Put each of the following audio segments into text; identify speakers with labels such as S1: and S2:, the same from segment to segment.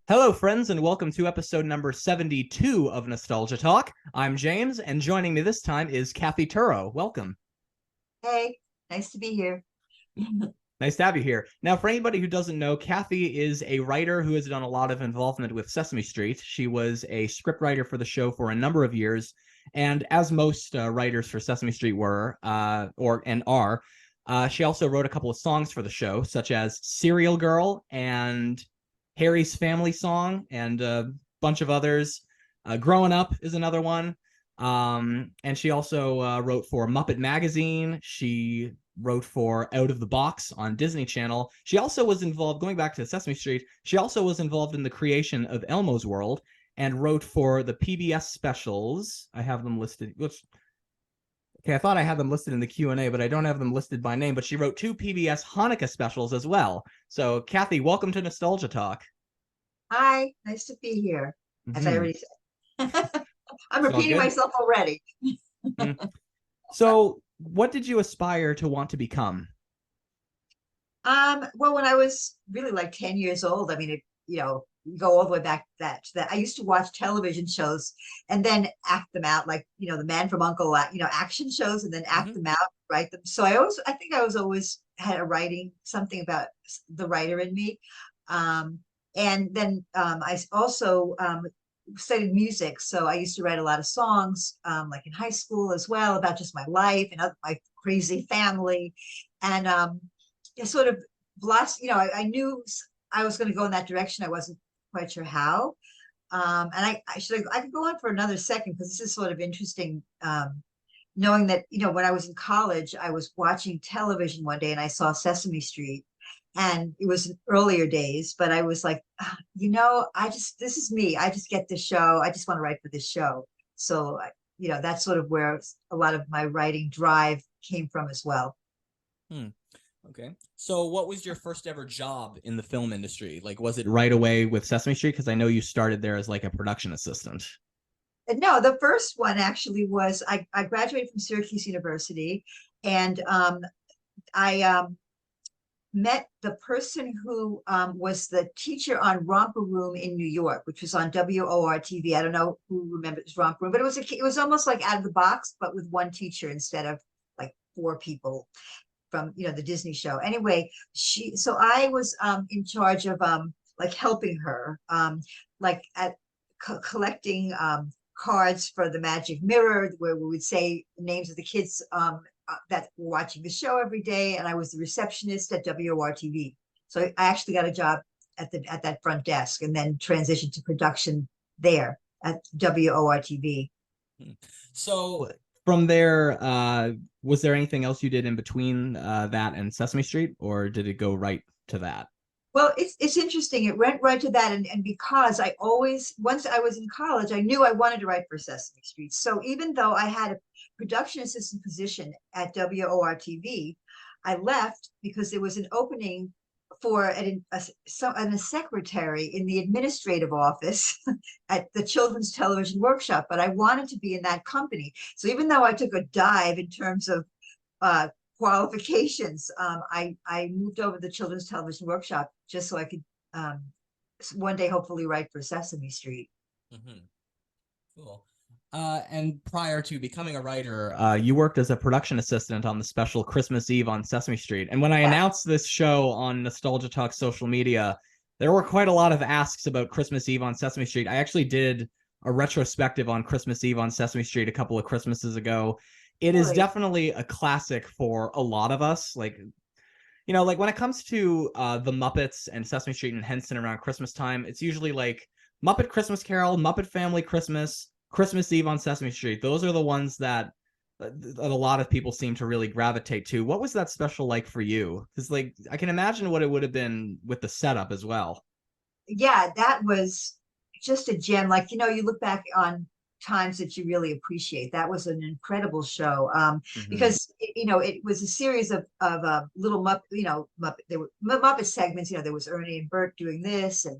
S1: Hello, friends, and welcome to episode number 72 of Nostalgia Talk. I'm James, and joining me this time is Cathi Rosenberg-Turow. Welcome.
S2: Hey, nice to be here.
S1: Nice to have you here. Now, for anybody who doesn't know, Cathi is a writer who has done a lot of involvement with Sesame Street. She was a scriptwriter for the show for a number of years, and as most writers for Sesame Street were, she also wrote a couple of songs for the show, such as Cereal Girl and Herry's Family Song, and a bunch of others. Growing Up is another one. And she also wrote for Muppet Magazine. She wrote for Out of the Box on Disney Channel. She also was involved, going back to Sesame Street, she also was involved in the creation of Elmo's World and wrote for the PBS specials. I have them listed. Okay, I thought I had them listed in the Q&A, but I don't have them listed by name. But she wrote 2 PBS Hanukkah specials as well. So, Cathi, welcome to Nostalgia Talk.
S2: Hi, nice to be here, as I already said. I'm
S1: It's all
S2: repeating
S1: good.
S2: myself already.
S1: So, what did you aspire to want to become?
S2: Well, when I was really like 10 years old, I mean, you go all the way back to that. I used to watch television shows and then act them out, like, The Man from Uncle, action shows, and then act them out, write them. So I think I was always had a writing, something about the writer in me. And then I also studied music. So I used to write a lot of songs, like in high school as well, about just my life and my crazy family. And it sort of blessed, I knew I was going to go in that direction. I wasn't quite sure how. And I could go on for another second because this is sort of interesting. Knowing that, when I was in college, I was watching television one day and I saw Sesame Street, and it was in earlier days, but I was like, this is me. I just get this show. I just want to write for this show. So, that's sort of where a lot of my writing drive came from as well.
S1: Okay. So what was your first ever job in the film industry? Like, was it right away with Sesame Street? Because I know you started there as like a production assistant.
S2: No, the first one actually was I graduated from Syracuse University, and I met the person who was the teacher on Romper Room in New York, which was on WOR-TV. I don't know who remembers Romper Room, but it was almost like Out of the Box, but with one teacher instead of like 4 people from the Disney show. Anyway, so I was in charge of like helping her, like at collecting cards for the Magic Mirror, where we would say the names of the kids that were watching the show every day, and I was the receptionist at WOR-TV. So I actually got a job at that front desk, and then transitioned to production there at WOR-TV.
S1: So from there, was there anything else you did in between that and Sesame Street, or did it go right to that?
S2: Well, it's interesting. It went right to that, and because once I was in college, I knew I wanted to write for Sesame Street. So even though I had a production assistant position at WOR-TV, I left because there was an opening for a secretary in the administrative office at the Children's Television Workshop. But I wanted to be in that company. So even though I took a dive in terms of qualifications, I moved over to the Children's Television Workshop just so I could one day hopefully write for Sesame Street.
S1: Cool. And prior to becoming a writer, you worked as a production assistant on the special Christmas Eve on Sesame Street. And when I announced this show on Nostalgia Talk social media, there were quite a lot of asks about Christmas Eve on Sesame Street. I actually did a retrospective on Christmas Eve on Sesame Street a couple of Christmases ago. It is definitely a classic for a lot of us. Like, like when it comes to the Muppets and Sesame Street and Henson around Christmas time, it's usually like Muppet Christmas Carol, Muppet Family Christmas, Christmas Eve on Sesame Street. Those are the ones that a lot of people seem to really gravitate to. What was that special like for you? Because like I can imagine what it would have been with the setup as well.
S2: Yeah, that was just a gem. Like, you look back on times that you really appreciate. That was an incredible show, because it was a series of little Muppet. There were Muppet segments. There was Ernie and Bert doing this, and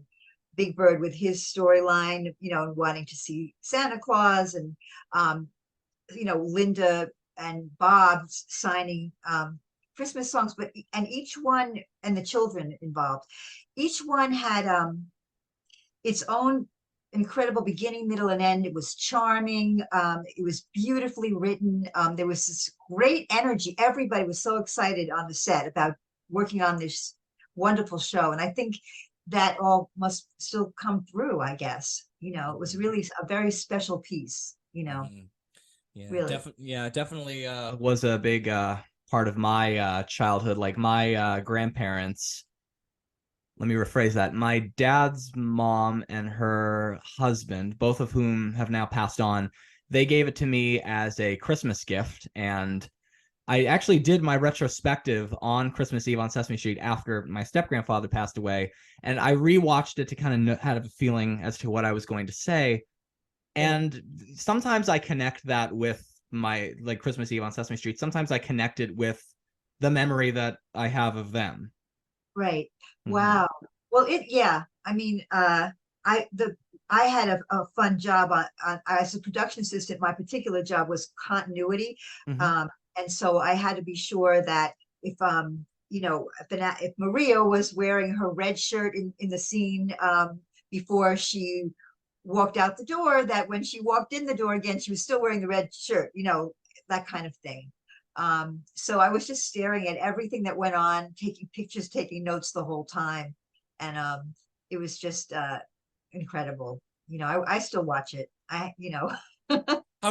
S2: Big Bird with his storyline, wanting to see Santa Claus, and Linda and Bob signing Christmas songs. And each one, and the children involved, each one had its own incredible beginning, middle, and end. It was charming. It was beautifully written. There was this great energy. Everybody was so excited on the set about working on this wonderful show. And I think that all must still come through, I guess. It was really a very special piece,
S1: Yeah,
S2: really.
S1: definitely was a big part of my childhood. Like my grandparents, let me rephrase that. My dad's mom and her husband, both of whom have now passed on, they gave it to me as a Christmas gift. And I actually did my retrospective on Christmas Eve on Sesame Street after my step grandfather passed away. And I rewatched it to kind of have a feeling as to what I was going to say. And sometimes I connect that with my like Christmas Eve on Sesame Street. Sometimes I connect it with the memory that I have of them.
S2: Right.
S1: Mm-hmm.
S2: Wow. Well, yeah. I mean, I had a fun job as a production assistant. My particular job was continuity.
S1: Mm-hmm.
S2: And so I had to be sure that if Maria was wearing her red shirt in the scene before she walked out the door, that when she walked in the door again, she was still wearing the red shirt, that kind of thing. So I was just staring at everything that went on, taking pictures, taking notes the whole time. And it was just incredible. I still watch it.
S1: How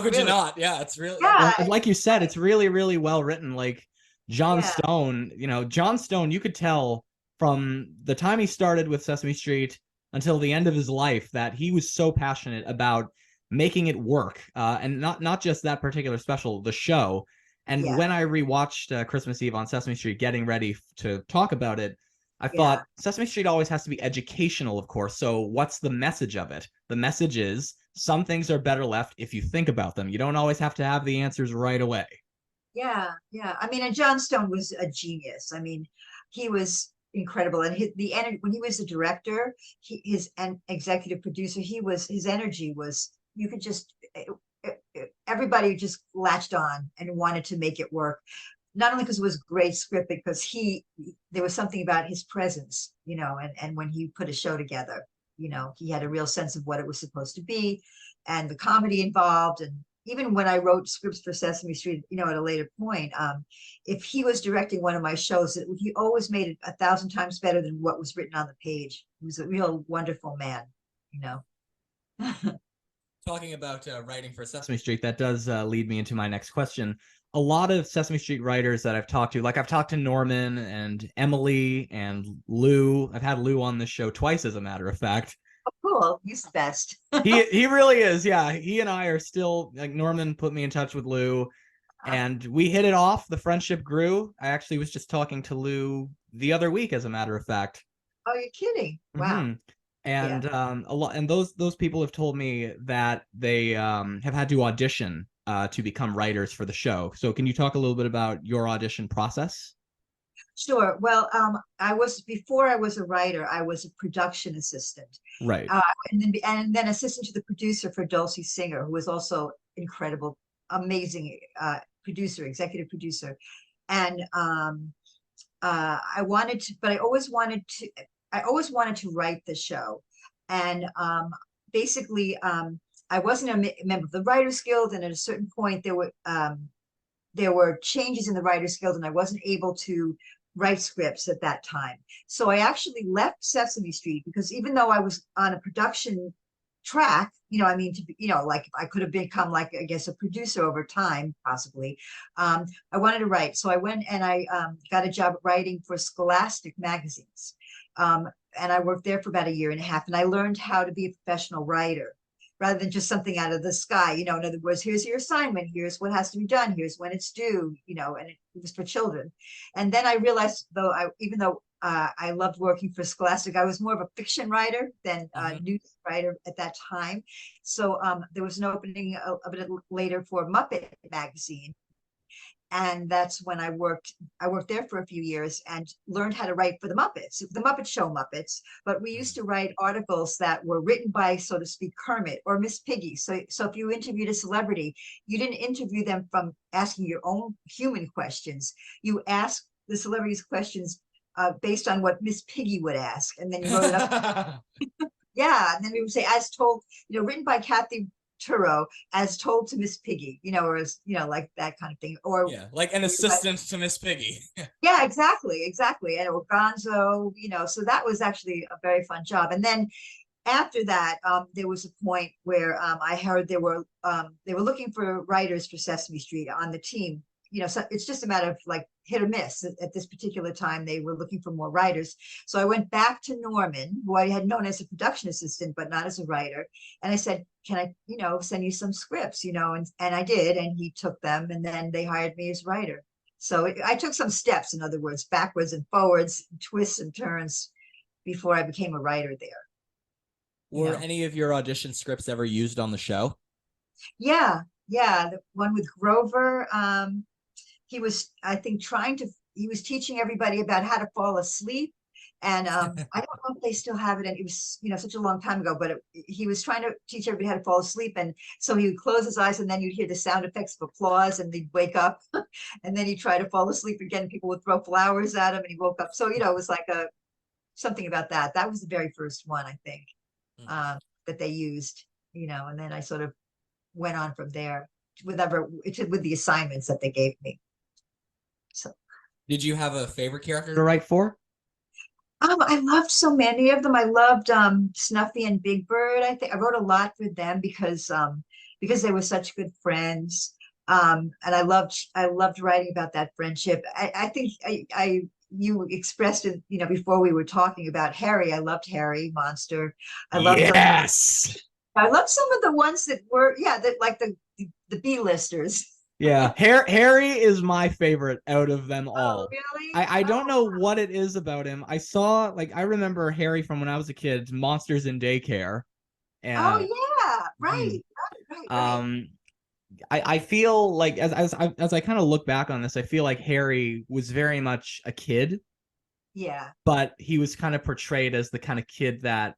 S1: could you
S2: Really.
S1: not? Yeah, it's really
S2: Yeah,
S1: like you said, it's really, really well written. Like John
S2: yeah,
S1: Stone, John Stone, you could tell from the time he started with Sesame Street until the end of his life that he was so passionate about making it work, and not just that particular special, the show. And
S2: yeah,
S1: when I rewatched Christmas Eve on Sesame Street, getting ready to talk about it, I
S2: yeah,
S1: thought Sesame Street always has to be educational, of course. So what's the message of it? The message is some things are better left if you think about them. You don't always have to have the answers right away.
S2: yeah, yeah. I mean, and John Stone was a genius. I mean, he was incredible. And the energy when he was the director, his and executive producer, his energy was, you could just everybody just latched on and wanted to make it work. Not only because it was great script, because there was something about his presence, and when he put a show together, he had a real sense of what it was supposed to be, and the comedy involved. And even when I wrote scripts for Sesame Street, at a later point, if he was directing one of my shows, he always made it 1,000 times better than what was written on the page. He was a real wonderful man, you know.
S1: Talking about writing for Sesame Street, that does lead me into my next question. A lot of Sesame Street writers that I've talked to, like I've talked to Norman and Emily and Lou. I've had Lou on this show twice, as a matter of fact.
S2: Cool. He's the best.
S1: He really is. Yeah, he and I are still like Norman put me in touch with Lou, and we hit it off. The friendship grew. I actually was just talking to Lou the other week, as a matter of fact.
S2: Oh, you're kidding. Wow.
S1: Mm-hmm.
S2: Yeah.
S1: And a lot, and those people have told me that they have had to audition to become writers for the show. So can you talk a little bit about your audition process?
S2: Sure. Well, before I was a writer, I was a production assistant,
S1: Right.
S2: uh, and then assistant to the producer for Dulcie Singer, who was also incredible, amazing producer, executive producer. And I wanted to, but I always wanted to write the show. And basically, I wasn't a member of the Writers Guild, and at a certain point, there were changes in the Writers Guild, and I wasn't able to write scripts at that time. So I actually left Sesame Street, because even though I was on a production track, I mean, like I could have become, like, I guess, a producer over time, possibly. I wanted to write. So I went and I got a job writing for Scholastic magazines. And I worked there for about 1.5 years, and I learned how to be a professional writer rather than just something out of the sky. In other words, here's your assignment, here's what has to be done, here's when it's due, and it was for children. And then I realized, even though I loved working for Scholastic, I was more of a fiction writer than a news writer at that time. So there was an opening a bit later for Muppet Magazine. And that's when I worked there for a few years and learned how to write for the Muppets, the Muppet Show Muppets. But we used to write articles that were written by, so to speak, Kermit or Miss Piggy. So if you interviewed a celebrity, you didn't interview them from asking your own human questions. You asked the celebrities questions based on what Miss Piggy would ask, and then you wrote it up. Yeah, and then we would say, as told, written by Cathi Rosenberg-Turow, as told to Miss Piggy, or as like that kind of thing, or
S1: Yeah, like an assistant to Miss Piggy.
S2: yeah, exactly, and Organzo, so that was actually a very fun job. And then after that, there was a point where I heard they were looking for writers for Sesame Street on the team. So it's just a matter of like hit or miss. At this particular time, they were looking for more writers. So I went back to Norman, who I had known as a production assistant, but not as a writer. And I said, can I, send you some scripts, and I did, and he took them, and then they hired me as writer. So I took some steps, in other words, backwards and forwards, twists and turns before I became a writer there.
S1: Were any of your audition scripts ever used on the show?
S2: Yeah, the one with Grover. He was, I think, he was teaching everybody about how to fall asleep. And I don't know if they still have it. And it was, such a long time ago, but he was trying to teach everybody how to fall asleep. And so he would close his eyes and then you'd hear the sound effects of applause and they'd wake up. And then he'd try to fall asleep again. People would throw flowers at him and he woke up. So, it was like something about that. That was the very first one, I think, that they used, and then I sort of went on from there with the assignments that they gave me. So,
S1: did you have a favorite character to write for?
S2: I loved so many of them. I loved Snuffy and Big Bird. I think I wrote a lot for them because they were such good friends. And I loved writing about that friendship. I think you expressed it, before we were talking about Herry. I loved Herry Monster. I loved I loved some of the ones that were, that like the B-listers.
S1: Yeah, Herry is my favorite out of them all.
S2: Oh, really?
S1: I don't know what it is about him. I remember Herry from when I was a kid, Monsters in Daycare. And,
S2: oh yeah, right.
S1: I feel like as I kind of look back on this, I feel like Herry was very much a kid.
S2: Yeah.
S1: But he was kind of portrayed as the kind of kid that,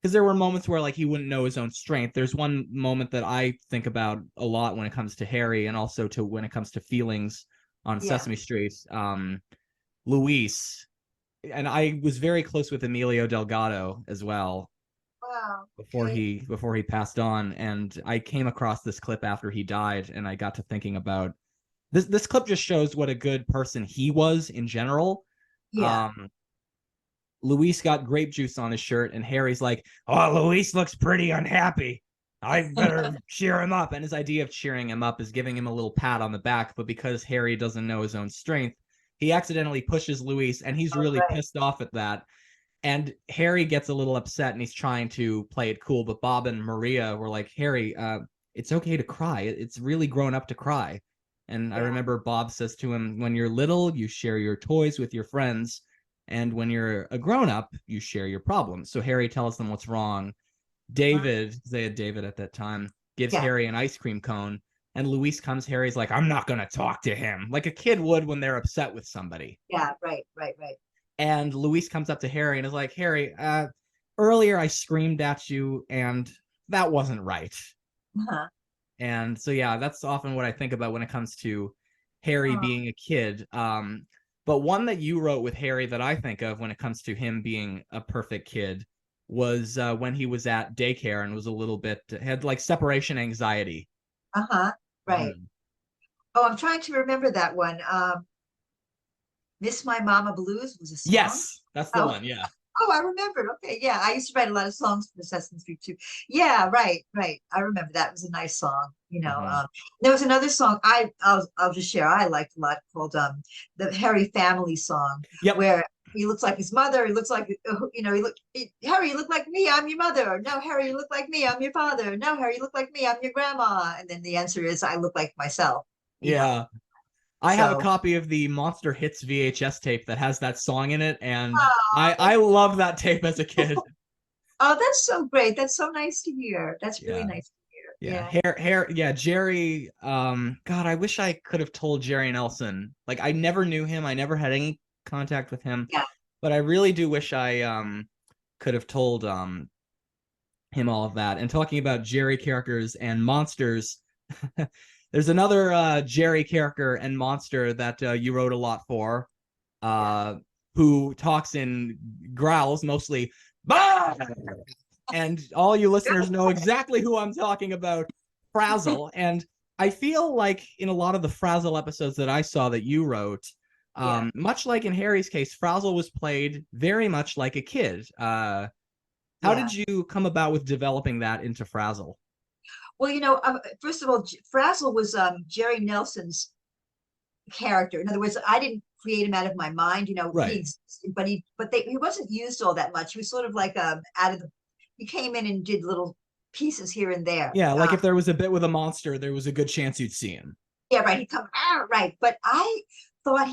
S1: because there were moments where like he wouldn't know his own strength. There's one moment that I think about a lot when it comes to Herry and also to when it comes to feelings on Sesame Street. Luis, and I was very close with Emilio Delgado as well.
S2: Wow.
S1: Before he passed on, and I came across this clip after he died, and I got to thinking about this clip just shows what a good person he was in general.
S2: Yeah.
S1: Luis got grape juice on his shirt, and Harry's like, "Oh, Luis looks pretty unhappy. I better cheer him up." And his idea of cheering him up is giving him a little pat on the back, but because Herry doesn't know his own strength, he accidentally pushes Luis, and he's really pissed off at that. And Herry gets a little upset, and he's trying to play it cool, but Bob and Maria were like, "Herry, it's okay to cry. It's really grown up to cry." And I remember Bob says to him, "When you're little, you share your toys with your friends. And when you're a grown-up, you share your problems." So Herry tells them what's wrong. David, they had David at that time, gives Herry an ice cream cone. And Luis comes, Harry's like, "I'm not going to talk to him." Like a kid would when they're upset with somebody.
S2: Yeah, right.
S1: And Luis comes up to Herry and is like, "Herry, earlier I screamed at you, and that wasn't right."
S2: Uh-huh.
S1: And so, yeah, that's often what I think about when it comes to Herry being a kid. But one that you wrote with Herry that I think of when it comes to him being a perfect kid was when he was at daycare and was a little bit, had like separation anxiety.
S2: Uh-huh. Right. Oh, I'm trying to remember that one. Miss My Mama Blues was a song.
S1: Yes, that's the one. Yeah.
S2: Oh, I remembered. Okay, yeah, I used to write a lot of songs for Sesame Street too. Yeah, right. I remember that. It was a nice song. There was another song I'll just share. I liked a lot called the Herry Family song, where he looks like his mother. He looks like Herry, you look like me. I'm your mother. No, Herry, you look like me. I'm your father. No, Herry, you look like me. I'm your grandma. And then the answer is I look like myself.
S1: Yeah. I have a copy of the Monster Hits VHS tape that has that song in it, and I love that tape as a kid.
S2: Oh, that's so great. That's so nice to hear. That's really nice to hear.
S1: Yeah. Jerry, God, I wish I could have told Jerry Nelson. Like, I never knew him. I never had any contact with him.
S2: Yeah.
S1: But I really do wish I could have told him all of that. And talking about Jerry characters and monsters, there's another Jerry character and monster that you wrote a lot for, who talks in growls, mostly, "Bah!" And all you listeners know exactly who I'm talking about, Frazzle. And I feel like in a lot of the Frazzle episodes that I saw that you wrote, much like in Harry's case, Frazzle was played very much like a kid. How did you come about with developing that into Frazzle?
S2: Well, first of all, Frazzle was Jerry Nelson's character. In other words, I didn't create him out of my mind.
S1: Right.
S2: He existed, he wasn't used all that much. He was sort of like out of the. He came in and did little pieces here and there.
S1: Yeah, like if there was a bit with a monster, there was a good chance you'd see him.
S2: Yeah, right. He'd come right. But I thought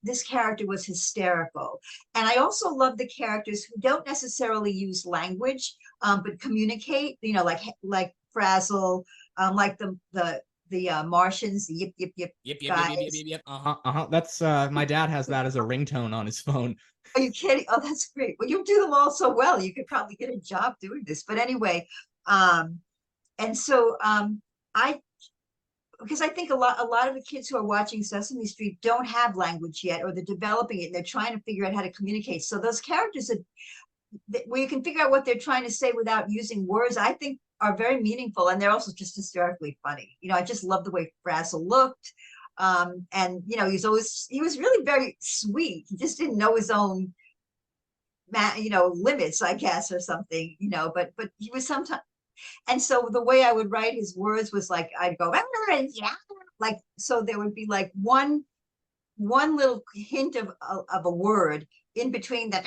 S2: this character was hysterical. And I also love the characters who don't necessarily use language, but communicate, like Frazzle, like the Martians, the yip, yip, yip guys.
S1: Yep. That's my dad has that as a ringtone on his phone.
S2: Are you kidding? Oh, that's great. Well, you do them all so well. You could probably get a job doing this. But anyway, and so I because I think a lot of the kids who are watching Sesame Street don't have language yet, or they're developing it and they're trying to figure out how to communicate. So those characters where you can figure out what they're trying to say without using words, I think are very meaningful, and they're also just hysterically funny. I just love the way Frazzle looked. And he was really very sweet. He just didn't know his own limits, I guess, or something, but he was sometimes. And so the way I would write his words was like, I'd go, like, so there would be like one little hint of a word in between that.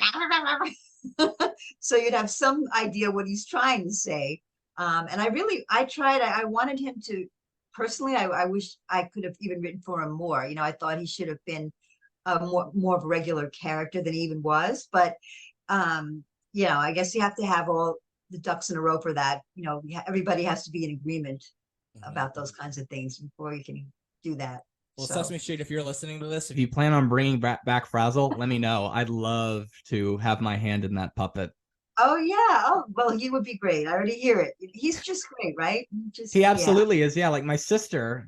S2: So you'd have some idea what he's trying to say. And I wanted him to, personally, I wish I could have even written for him more. I thought he should have been more of a regular character than he even was. But, I guess you have to have all the ducks in a row for that. Everybody has to be in agreement about those kinds of things before you can do that.
S1: Well, Sesame Street, if you're listening to this, if you plan on bringing back Frazzle, let me know. I'd love to have my hand in that puppet.
S2: Oh yeah. Oh well, he would be great. I already hear it. He's just great, right?
S1: He absolutely is. Yeah, like my sister's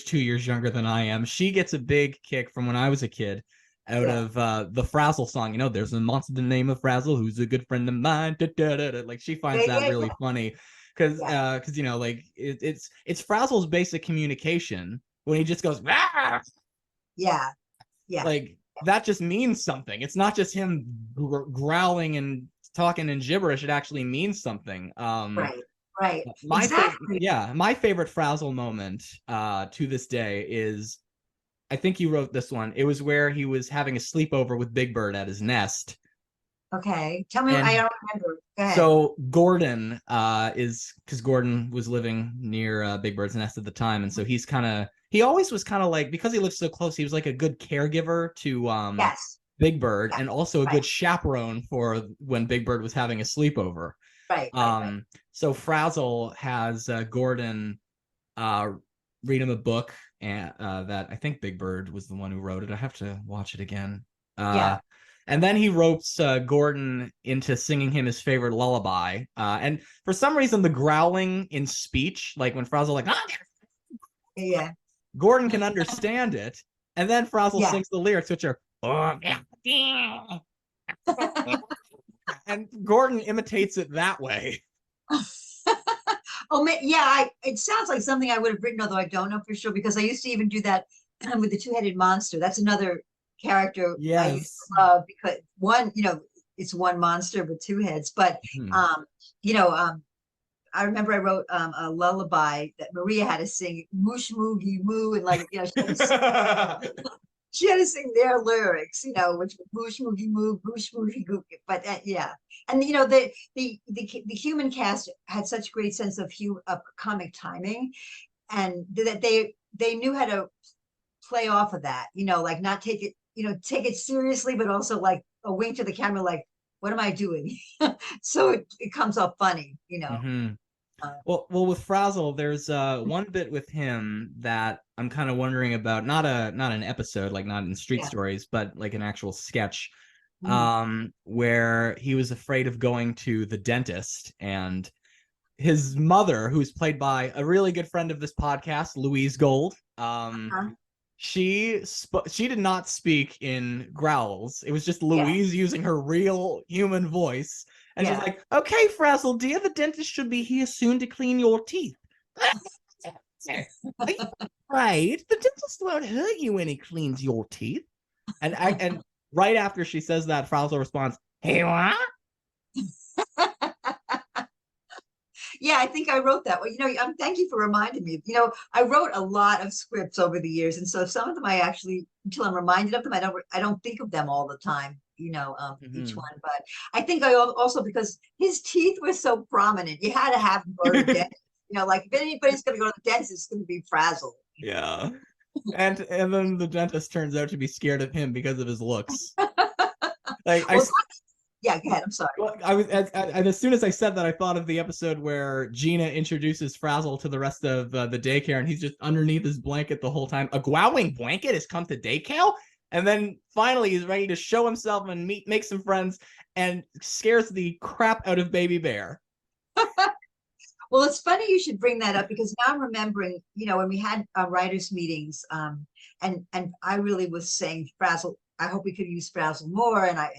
S1: 2 years younger than I am. She gets a big kick from when I was a kid out of the Frazzle song. There's a monster named of Frazzle who's a good friend of mine. Like she finds that really funny because like it's Frazzle's basic communication when he just goes ah!
S2: Yeah.
S1: Like that just means something. It's not just him growling and talking in gibberish. It actually means something.
S2: Right.
S1: My favorite Frazzle moment to this day is, I think you wrote this one. It was where he was having a sleepover with Big Bird at his nest.
S2: Okay, tell me. I don't remember. Go ahead.
S1: So Gordon because Gordon was living near Big Bird's nest at the time, and so he always was kind of like, because he lived so close, he was like a good caregiver to Big Bird, and also a good chaperone for when Big Bird was having a sleepover.
S2: Right.
S1: So Frazzle has Gordon read him a book, and that I think Big Bird was the one who wrote it. I have to watch it again. And then he ropes Gordon into singing him his favorite lullaby. And for some reason, the growling in speech, like when Frazzle like, Gordon can understand it. And then Frazzle sings the lyrics, which are, and Gordon imitates it that way.
S2: It sounds like something I would have written, although I don't know for sure, because I used to even do that with the two-headed monster. That's another character I used to love, because it's one monster with two heads. But I remember I wrote a lullaby that Maria had to sing, moosh moogie moo, and she had to sing their lyrics, which was moosh moogie moo, moosh moogie goo. But and the human cast had such great sense of comic timing, and that they knew how to play off of that, like not take it seriously, but also like a wink to the camera, like, what am I doing? So it comes off funny,
S1: Well, with Frazzle, there's one bit with him that I'm kind of wondering about. Not an episode, like not in Street Stories, but like an actual sketch, where he was afraid of going to the dentist, and his mother, who's played by a really good friend of this podcast, Louise Gold, she did not speak in growls. It was just Louise using her real human voice, And she's like, okay, Frazzle, dear, the dentist should be here soon to clean your teeth. Are you right? The dentist won't hurt you when he cleans your teeth. And right after she says that, Frazzle responds, hey, what?
S2: Yeah, I think I wrote that. Well, thank you for reminding me. I wrote a lot of scripts over the years, and so some of them I actually, until I'm reminded of them, I don't think of them all the time. Each one. But I think I also, because his teeth were so prominent, you had to have him go to the dentist. Like if anybody's going to go to the dentist, it's going to be Frazzle.
S1: Yeah. And then the dentist turns out to be scared of him because of his looks. Like
S2: yeah, go ahead. I'm sorry.
S1: Well, as soon as I said that, I thought of the episode where Gina introduces Frazzle to the rest of the daycare, and he's just underneath his blanket the whole time. A growling blanket has come to daycare, and then finally he's ready to show himself and make some friends, and scares the crap out of Baby Bear.
S2: Well, it's funny you should bring that up, because now I'm remembering, when we had writers' meetings, and I really was saying, Frazzle, I hope we could use Frazzle more. And I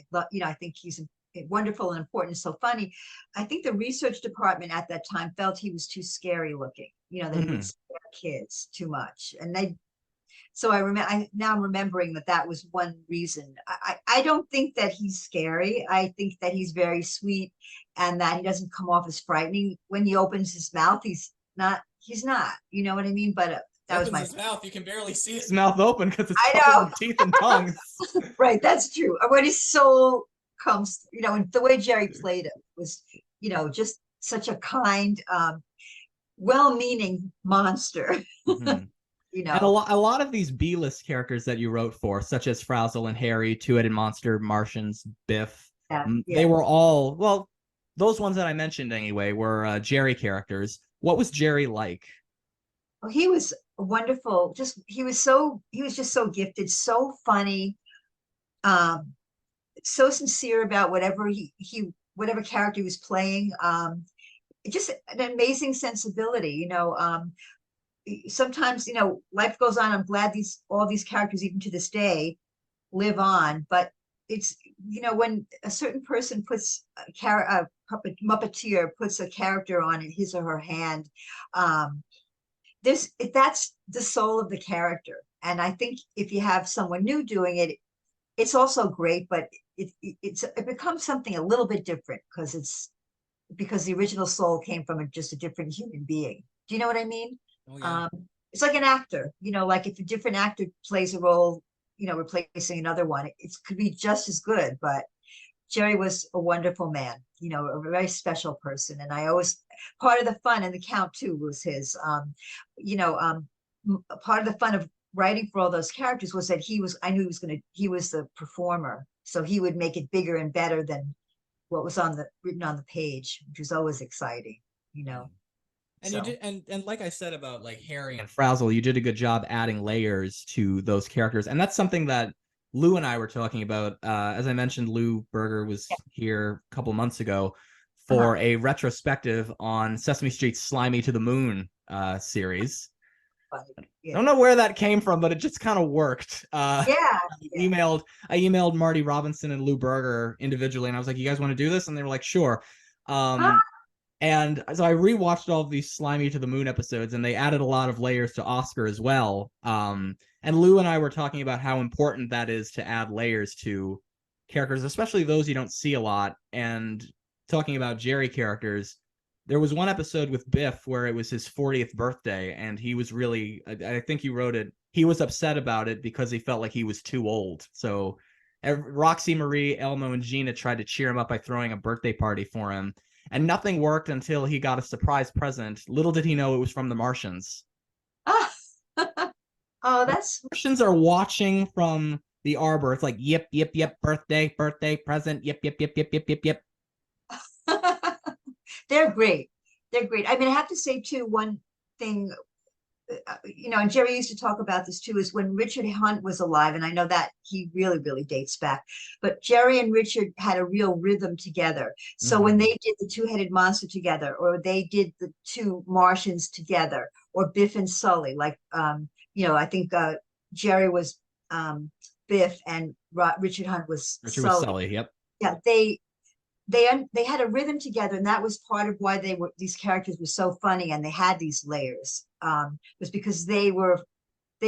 S2: think he's wonderful and important and so funny. I think the research department at that time felt he was too scary looking. They would scare kids too much. And so now I'm remembering that was one reason. I don't think that he's scary. I think that he's very sweet, and that he doesn't come off as frightening. When he opens his mouth, he's not, you know what I mean? But that was
S1: his mouth. You can barely see his mouth open because it's covered in teeth and tongues.
S2: Right, that's true. When his soul comes, and the way Jerry played it was, just such a kind, well-meaning monster.
S1: Mm-hmm. And a lot of these B-list characters that you wrote for, such as Frazzle and Herry, Two-Headed Monster, Martians, Biff, they were all, well, those ones that I mentioned anyway, were Jerry characters. What was Jerry like?
S2: Oh, he was wonderful. He was just so gifted, so funny, so sincere about whatever whatever character he was playing. Just an amazing sensibility. Sometimes life goes on. I'm glad all these characters, even to this day, live on. But it's when a certain person puts a Muppeteer puts a character on his or her hand, that's the soul of the character. And I think if you have someone new doing it, it's also great, but it becomes something a little bit different, because the original soul came from just a different human being. Do you know what I mean?
S1: Oh, yeah.
S2: It's like an actor, like if a different actor plays a role, replacing another one, it could be just as good. But Jerry was a wonderful man, a very special person. And part of the fun, and the count too was his, part of the fun of writing for all those characters was that I knew he was the performer. So he would make it bigger and better than what was written on the page, which was always exciting,
S1: And you did, and like I said about like Herry and Frazzle, you did a good job adding layers to those characters, and that's something that Lou and I were talking about. As I mentioned, Lou Berger was here a couple months ago for a retrospective on Sesame Street's Slimy to the Moon series. I don't know where that came from, but it just kind of worked. I emailed Marty Robinson and Lou Berger individually, and I was like, "You guys want to do this?" And they were like, "Sure." And so I rewatched all of these Slimy to the Moon episodes, and they added a lot of layers to Oscar as well. And Lou and I were talking about how important that is to add layers to characters, especially those you don't see a lot. And talking about Jerry characters, there was one episode with Biff where it was his 40th birthday, and he was really, I think he wrote it, he was upset about it because he felt like he was too old. So Roxy Marie, Elmo, and Gina tried to cheer him up by throwing a birthday party for him. And nothing worked until he got a surprise present. Little did he know it was from the Martians.
S2: Oh, that's...
S1: The Martians are watching from the arbor. It's like, yep, birthday, present, yep.
S2: They're great. I mean, I have to say, too, one thing, and Jerry used to talk about this, too, is when Richard Hunt was alive, and I know that he really, really dates back, but Jerry and Richard had a real rhythm together. So when they did the Two-Headed Monster together, or they did the two Martians together, or Biff and Sully, like, I think Jerry was Biff and Richard Hunt was Sully.
S1: Yep.
S2: Yeah, they had a rhythm together, and that was part of why these characters were so funny, and they had these layers. Was because they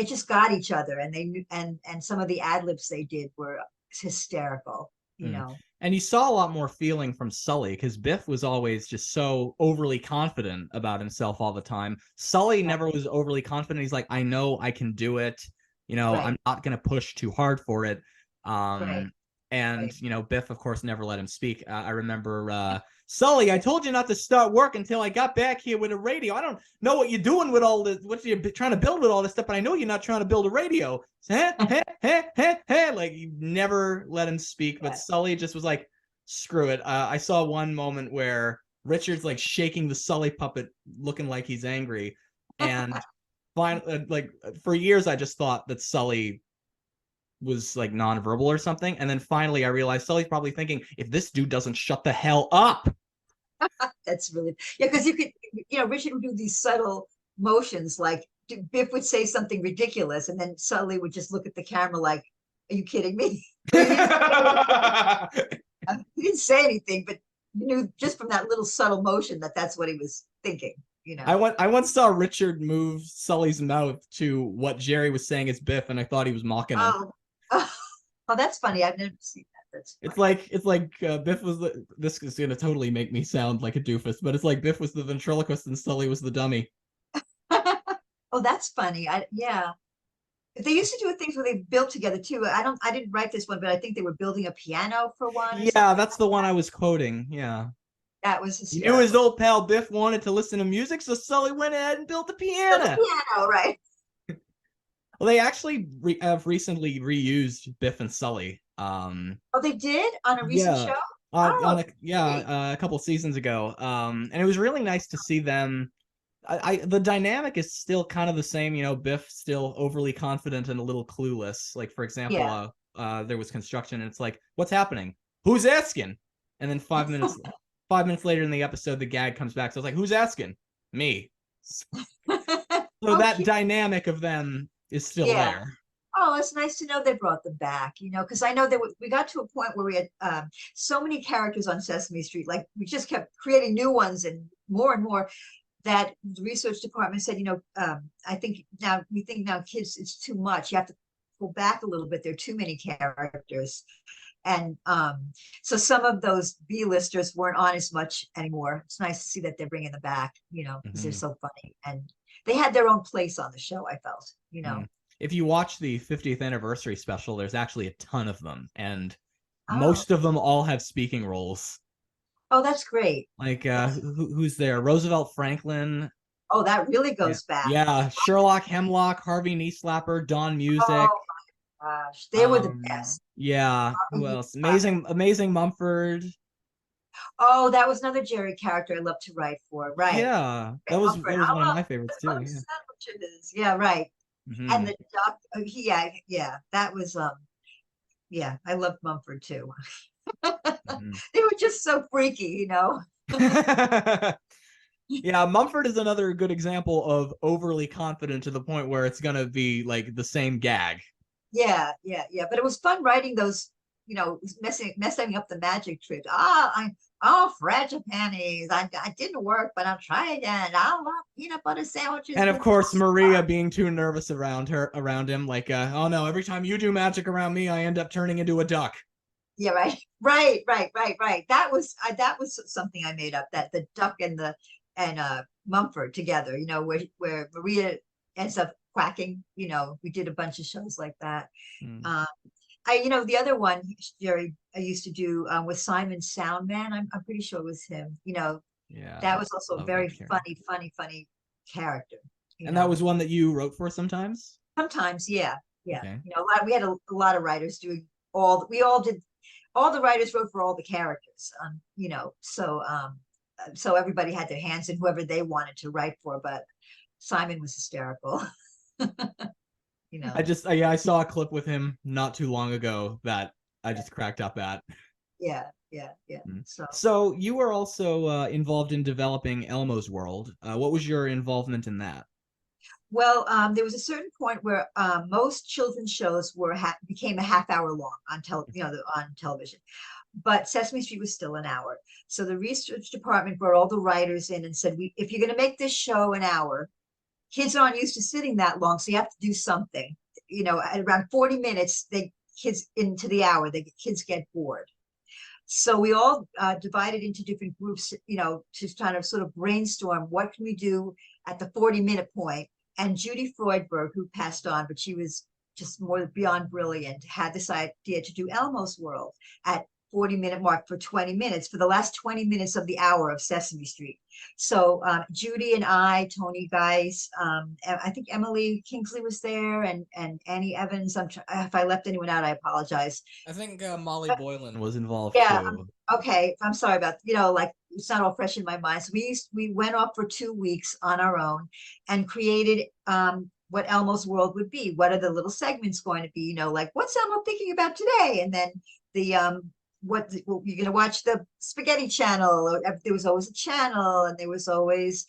S2: just got each other, and they knew, and some of the ad libs they did were hysterical, you
S1: Mm.
S2: know.
S1: And you saw a lot more feeling from Sully because Biff was always just so overly confident about himself all the time. Sully
S2: Right,
S1: never was overly confident. He's like, I know I can do it. You know,
S2: right,
S1: I'm not going to push too hard for it.
S2: right,
S1: Um, and,
S2: right.
S1: you know, Biff, of course, never let him speak. I remember Sully, I told you not to start work until I got back here with a radio. I don't know what you're doing with all this, what you're trying to build with all this stuff, but I know you're not trying to build a radio. Like, you never let him speak, but
S2: Yeah.
S1: Sully just was like, screw it. I saw one moment where Richard's like shaking the Sully puppet, looking like he's angry. And finally, like, for years, I just thought that Sully was like nonverbal or something. And then finally I realized Sully's probably thinking, if this dude doesn't shut the hell up.
S2: That's really, yeah, because you could, Richard would do these subtle motions, like Biff would say something ridiculous, and then Sully would just look at the camera like, "Are you kidding me?" But he didn't say anything, but you knew just from that little subtle motion that that's what he was thinking.
S1: I once saw Richard move Sully's mouth to what Jerry was saying as Biff, and I thought he was mocking him.
S2: Oh, oh, oh, that's funny. I've never seen that. That's funny.
S1: It's like Biff was this is gonna totally make me sound like a doofus, but it's like Biff was the ventriloquist and Sully was the dummy.
S2: Oh, that's funny. Yeah. They used to do things where they built together too. I didn't write this one, but I think they were building a piano for one or
S1: Yeah,
S2: something.
S1: that's the one I was quoting. Yeah.
S2: That was
S1: He knew his
S2: hysterical.
S1: old pal Biff wanted to listen to music, so Sully went ahead and built the
S2: So the
S1: piano.
S2: piano, right?
S1: Well, they actually have recently reused Biff and Sully.
S2: Oh, they did on a recent
S1: Yeah,
S2: show? Oh, great.
S1: a couple seasons ago. And it was really nice to see them. The dynamic is still kind of the same. You know, Biff still overly confident and a little clueless. Like, for example,
S2: Yeah.
S1: there was construction, and it's like, what's happening? Who's asking? And then 5 minutes later in the episode, the gag comes back. So it's like, who's asking? Me. So
S2: Oh,
S1: that
S2: cute.
S1: dynamic of them is still
S2: Yeah.
S1: there.
S2: Oh, it's nice to know they brought them back, because I know that we got to a point where we had so many characters on Sesame Street, like we just kept creating new ones and more, that the research department said, I think now kids, it's too much. You have to go back a little bit. There are too many characters. And so some of those B-listers weren't on as much anymore. It's nice to see that they're bringing them back, because they're
S1: Mhm.
S2: so funny. And they had their own place on the show, I felt.
S1: Mm. If you watch the 50th anniversary special, there's actually a ton of them, and
S2: Oh,
S1: most of them all have speaking roles.
S2: oh, that's great.
S1: Like,
S2: That's
S1: who's there? Roosevelt Franklin.
S2: Oh, that really
S1: Yeah.
S2: goes back.
S1: Yeah, Sherlock Hemlock, Harvey Kneeslapper, Don Music.
S2: Oh my gosh, they were the best.
S1: Yeah, who
S2: Harvey
S1: else?
S2: Kneeslapper.
S1: Amazing Mumford.
S2: Oh, that was another Jerry character I love to write for. Right.
S1: Yeah,
S2: Right, Mumford.
S1: that was
S2: I
S1: one of
S2: love
S1: my favorites too. Yeah.
S2: sandwiches. Yeah, right. And
S1: Hmm.
S2: the duck. Yeah, that was yeah, I loved Mumford too.
S1: Hmm.
S2: They were just so freaky.
S1: Yeah, Mumford is another good example of overly confident to the point where it's gonna be like the same gag.
S2: Yeah, yeah, yeah. But it was fun writing those, messing up the magic tricks. Fragile panties. I didn't work, but I'll try again. I love peanut butter sandwiches
S1: And of
S2: with
S1: course, Maria
S2: pasta.
S1: being too nervous around him, like, oh no, every time you do magic around me, I end up turning into a duck.
S2: Yeah, right, right. That was something I made up. That the duck and Mumford together. Where Maria ends up quacking. We did a bunch of shows like that.
S1: Hmm.
S2: Um, the other one, Jerry, I used to do with Simon Soundman. I'm pretty sure it was him. That
S1: Yeah,
S2: was also a
S1: love
S2: very
S1: that character.
S2: funny character. You
S1: And that
S2: know,
S1: was one that you wrote for sometimes?
S2: sometimes, yeah, yeah.
S1: Okay.
S2: We had a lot of writers doing we all did, all the writers wrote for all the characters. So everybody had their hands in whoever they wanted to write for, but Simon was hysterical. you know,
S1: I saw a clip with him not too long ago that I just cracked up at.
S2: yeah, yeah, yeah.
S1: Mm.
S2: So.
S1: So you were also involved in developing Elmo's World. What was your involvement in that?
S2: Well, there was a certain point where most children's shows became a half hour long on on television. but Sesame Street was still an hour. So the research department brought all the writers in and said, if you're going to make this show an hour, kids aren't used to sitting that long, so you have to do something. At around 40 minutes, kids into the hour, kids get bored. So we all divided into different groups, to kind of sort of brainstorm what can we do at the 40-minute point. And Judy Freudberg, who passed on, but she was just more beyond brilliant, had this idea to do Elmo's World at 40-minute mark for 20 minutes, for the last 20 minutes of the hour of Sesame Street. So Judy and I, Tony Geis, I think Emily Kingsley was there, and Annie Evans. If I left anyone out, I apologize.
S1: I think Molly Boylan was involved
S2: Yeah,
S1: too.
S2: okay. I'm sorry about, like, it's not all fresh in my mind. So we went off for 2 weeks on our own and created what Elmo's World would be. What are the little segments going to be? Like, what's Elmo thinking about today? And then the you're going to watch the Spaghetti Channel. Or there was always a channel, and there was always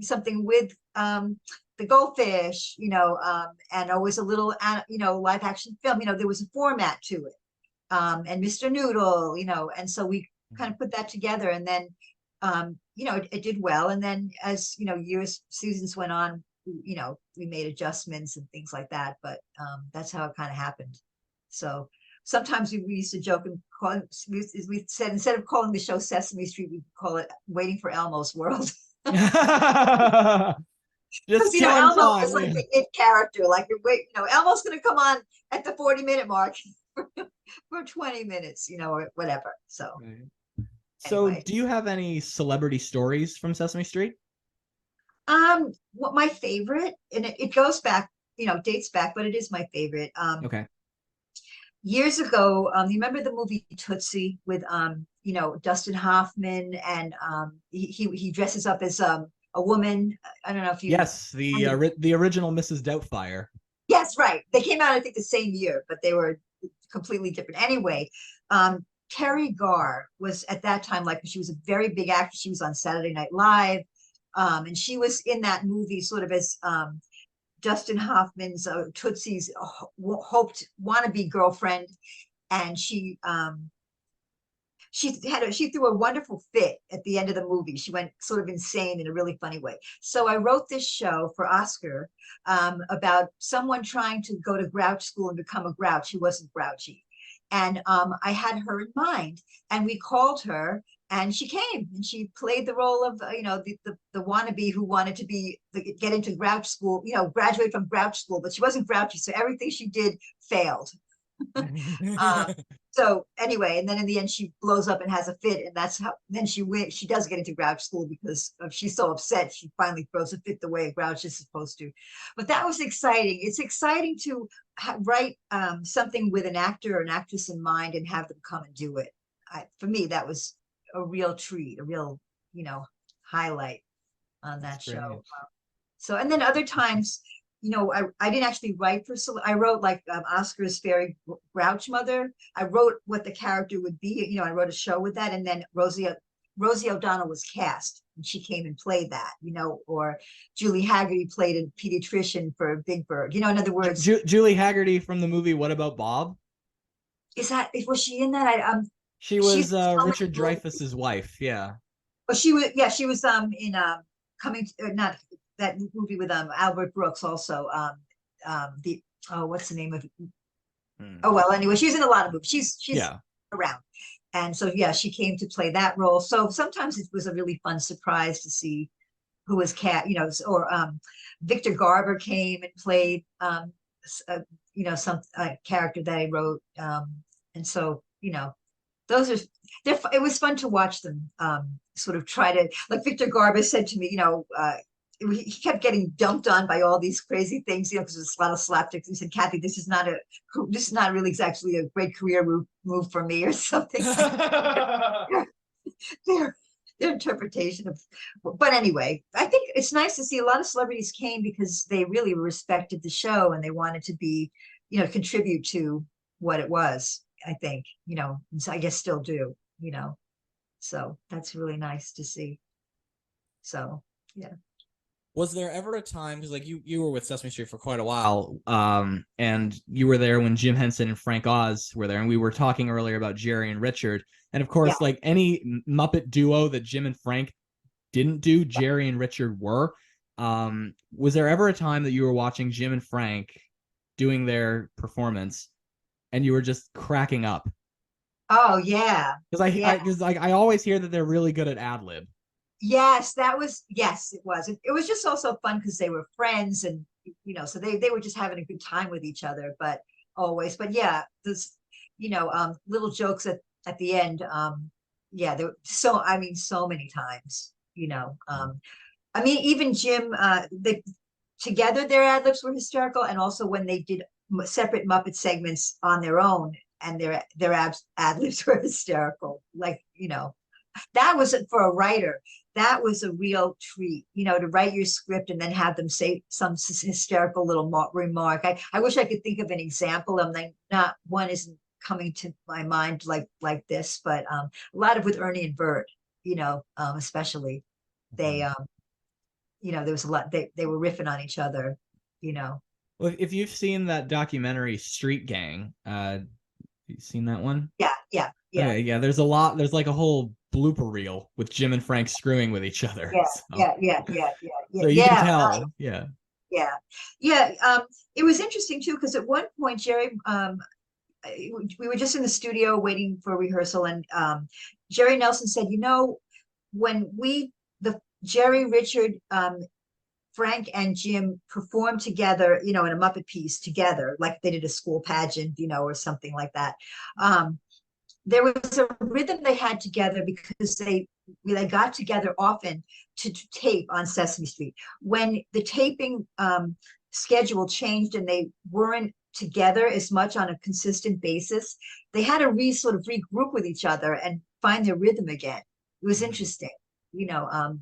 S2: something with the goldfish, and always a little live action film. There was a format to it. And Mr. Noodle, and so we kind of put that together, and then it did well. And then as seasons went on, we made adjustments and things like that, but that's how it kind of happened. So sometimes we used to joke and we said, instead of calling the show Sesame Street, we call it Waiting for Elmo's World.
S1: Just
S2: Elmo was like the it character, like, Elmo's going to come on at the 40-minute mark for 20 minutes, or whatever. So,
S1: anyway. Do you have any celebrity stories from Sesame Street?
S2: What my favorite, and it goes back, dates back, but it is my favorite.
S1: Okay.
S2: Years ago, you remember the movie Tootsie with Dustin Hoffman, and he dresses up as a woman. I don't know if you.
S1: Yes, the original Mrs. Doubtfire.
S2: Yes, right. They came out, I think, the same year, but they were completely different. Anyway, Terry Garr was at that time, like, she was a very big actress. She was on Saturday Night Live, and she was in that movie sort of as Dustin Hoffman's Tootsie's hoped wannabe girlfriend, and she threw a wonderful fit at the end of the movie. She went sort of insane in a really funny way. So I wrote this show for Oscar about someone trying to go to Grouch school and become a Grouch who wasn't grouchy. And I had her in mind, and we called her, and she came, and she played the role of the wannabe who wanted to get into Grouch school, graduate from Grouch school, but she wasn't grouchy, so everything she did failed. So anyway, and then in the end she blows up and has a fit, and that's how then she does get into Grouch school because she's so upset she finally throws a fit the way a Grouch is supposed to. But that was exciting. It's exciting to write something with an actor or an actress in mind and have them come and do it. For me, that was a real treat, a real highlight on that show. So, and then other times, I didn't actually write I wrote like Oscar's fairy Grouch mother. I wrote what the character would be. I wrote a show with that, and then Rosie O'Donnell was cast, and she came and played that. Or Julie Haggerty played a pediatrician for Big Bird. In other words,
S1: Julie Haggerty from the movie What About Bob?
S2: Was she in that?
S1: She was Richard Dreyfuss's wife. Yeah.
S2: Oh, she was. Yeah, she was in not that movie with Albert Brooks also. What's the name of it? Oh, well, anyway, she's in a lot of movies. She's around. And so, yeah, she came to play that role. So sometimes it was a really fun surprise to see who was or Victor Garber came and played, some character that I wrote. And so, it was fun to watch them sort of try to, like Victor Garber said to me, he kept getting dumped on by all these crazy things, because there's a lot of slapstick. He said, "Cathi, this is not really exactly a great career move for me," or something. their interpretation of, but anyway, I think it's nice to see a lot of celebrities came because they really respected the show and they wanted to be, contribute to what it was. I think, and so I guess still do, so that's really nice to see. So, yeah.
S1: Was there ever a time, because like you were with Sesame Street for quite a while, and you were there when Jim Henson and Frank Oz were there, and we were talking earlier about Jerry and Richard, and of
S2: Yeah.
S1: course, like any Muppet duo that Jim and Frank didn't do, Jerry and Richard were. Was there ever a time that you were watching Jim and Frank doing their performance and you were just cracking up?
S2: Oh yeah.
S1: Because
S2: Yeah.
S1: because like I always hear that they're really good at ad lib.
S2: Yes, yes, it was. It was just also fun because they were friends and so they were just having a good time with each other, but always. But yeah, this, little jokes at the end. Yeah, there were so many times, I mean, even Jim, they together their ad libs were hysterical, and also when they did separate Muppet segments on their own, and their ad libs were hysterical. Like, that was for a writer. That was a real treat, to write your script and then have them say some hysterical little remark. I wish I could think of an example. I'm like, not one isn't coming to my mind like this, but a lot of with Ernie and Bert, especially they, there was a lot. They were riffing on each other, you know.
S1: Well, if you've seen that documentary Street Gang, you seen that one?
S2: Yeah, yeah, yeah.
S1: Okay, yeah. There's a lot. There's like a whole blooper reel with Jim and Frank screwing with each other.
S2: Yeah,
S1: So,
S2: yeah, yeah, yeah, yeah,
S1: so you can
S2: yeah,
S1: tell. Yeah.
S2: yeah, yeah. It was interesting too because at one point, Jerry, we were just in the studio waiting for rehearsal, and Jerry Nelson said, when the Jerry, Richard, Frank, and Jim performed together, in a Muppet piece together, like they did a school pageant, or something like that. There was a rhythm they had together because they got together often to tape on Sesame Street. When the taping schedule changed and they weren't together as much on a consistent basis, they had to sort of regroup with each other and find their rhythm again. It was interesting,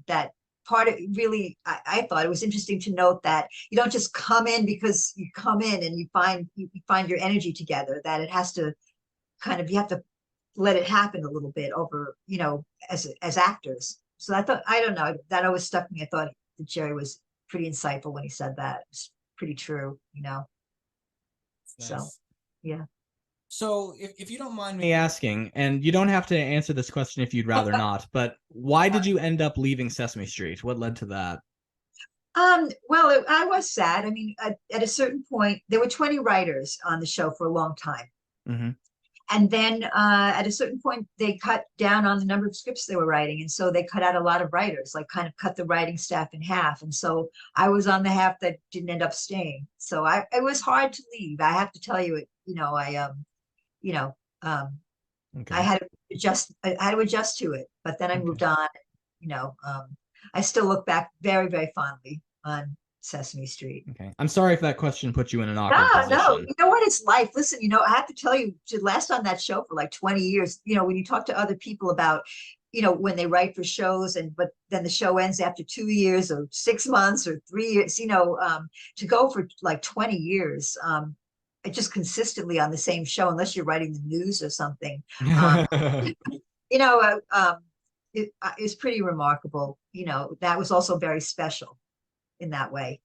S2: that part of really, I thought it was interesting to note that you don't just come in because you come in and you find your energy together, that it has to you have to let it happen a little bit over, as actors. So I don't know, that always stuck me. I thought that Jerry was pretty insightful when he said that. It's pretty true.
S1: Nice.
S2: So, yeah.
S1: So, if you don't mind me asking, and you don't have to answer this question if you'd rather not, but why did you end up leaving Sesame Street? What led to that?
S2: Well, I was sad. I mean, at a certain point, there were 20 writers on the show for a long time.
S1: Mm-hmm.
S2: And then at a certain point, they cut down on the number of scripts they were writing. And so they cut out a lot of writers, like kind of cut the writing staff in half. And so I was on the half that didn't end up staying. So it was hard to leave. I have to tell you,
S1: Okay.
S2: I had to adjust to it. But then I moved on. I still look back very, very fondly on Sesame Street.
S1: Okay. I'm sorry if that question put you in an awkward position.
S2: No, you know what? It's life. Listen, I have to tell you, to last on that show for like 20 years, when you talk to other people about, when they write for shows but then the show ends after 2 years or 6 months or 3 years, to go for like 20 years, just consistently on the same show, unless you're writing the news or something, it's pretty remarkable. That was also very special in that way.